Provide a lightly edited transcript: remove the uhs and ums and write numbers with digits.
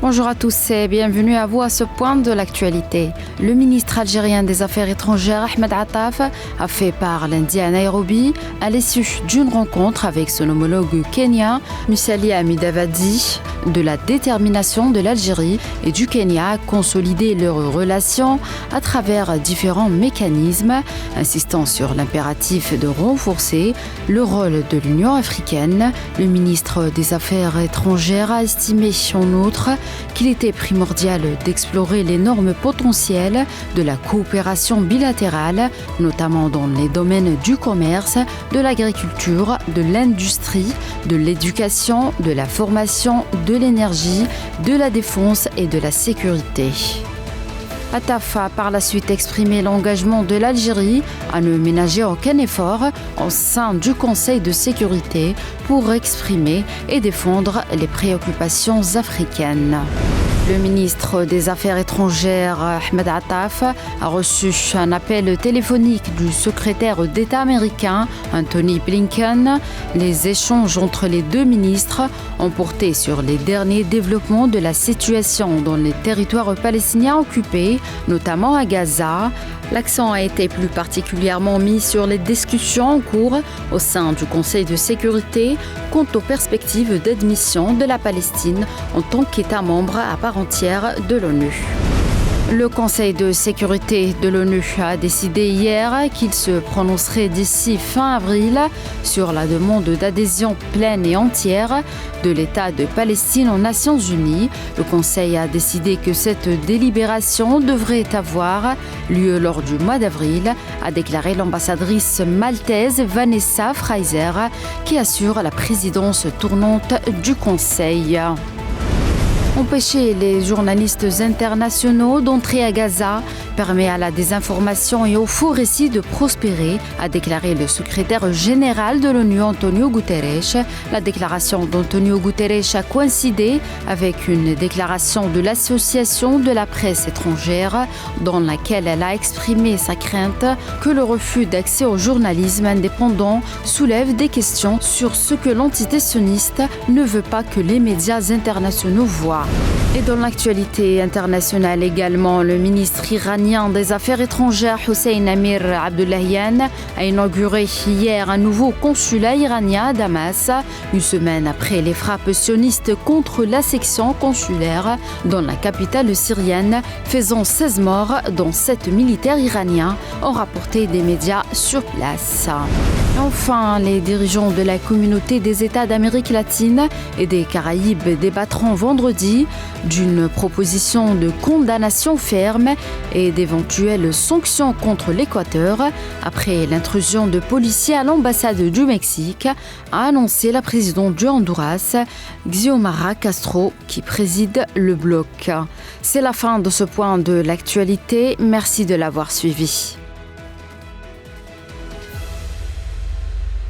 Bonjour à tous et bienvenue à vous à ce point de l'actualité. Le ministre algérien des Affaires étrangères Ahmed Attaf a fait part lundi à Nairobi à l'issue d'une rencontre avec son homologue kenyan Musalia Mudavadi de la détermination de l'Algérie et du Kenya à consolider leurs relations à travers différents mécanismes, insistant sur l'impératif de renforcer le rôle de l'Union africaine. Le ministre des Affaires étrangères a estimé en outre qu'il était primordial d'explorer l'énorme potentiel de la coopération bilatérale, notamment dans les domaines du commerce, de l'agriculture, de l'industrie, de l'éducation, de la formation, de l'énergie, de la défense et de la sécurité. Attaf a par la suite exprimé l'engagement de l'Algérie à ne ménager aucun effort au sein du Conseil de sécurité pour exprimer et défendre les préoccupations africaines. Le ministre des Affaires étrangères Ahmed Attaf a reçu un appel téléphonique du secrétaire d'État américain Anthony Blinken. Les échanges entre les deux ministres ont porté sur les derniers développements de la situation dans les territoires palestiniens occupés, notamment à Gaza. L'accent a été plus particulièrement mis sur les discussions en cours au sein du Conseil de sécurité quant aux perspectives d'admission de la Palestine en tant qu'État membre à part entière de l'ONU. Le Conseil de sécurité de l'ONU a décidé hier qu'il se prononcerait d'ici fin avril sur la demande d'adhésion pleine et entière de l'État de Palestine aux Nations Unies. Le Conseil a décidé que cette délibération devrait avoir lieu lors du mois d'avril, a déclaré l'ambassadrice maltaise Vanessa Fraser, qui assure la présidence tournante du Conseil. Empêcher les journalistes internationaux d'entrer à Gaza permet à la désinformation et au faux récit de prospérer, a déclaré le secrétaire général de l'ONU Antonio Guterres. La déclaration d'Antonio Guterres a coïncidé avec une déclaration de l'Association de la presse étrangère dans laquelle elle a exprimé sa crainte que le refus d'accès au journalisme indépendant soulève des questions sur ce que l'entité sioniste ne veut pas que les médias internationaux voient. Et dans l'actualité internationale également, le ministre iranien des Affaires étrangères Hossein Amir Abdollahian a inauguré hier un nouveau consulat iranien à Damas, une semaine après les frappes sionistes contre la section consulaire dans la capitale syrienne, faisant 16 morts, dont 7 militaires iraniens, ont rapporté des médias sur place. Enfin, les dirigeants de la communauté des États d'Amérique latine et des Caraïbes débattront vendredi d'une proposition de condamnation ferme et d'éventuelles sanctions contre l'Équateur après l'intrusion de policiers à l'ambassade du Mexique, a annoncé la présidente du Honduras, Xiomara Castro, qui préside le bloc. C'est la fin de ce point de l'actualité. Merci de l'avoir suivi.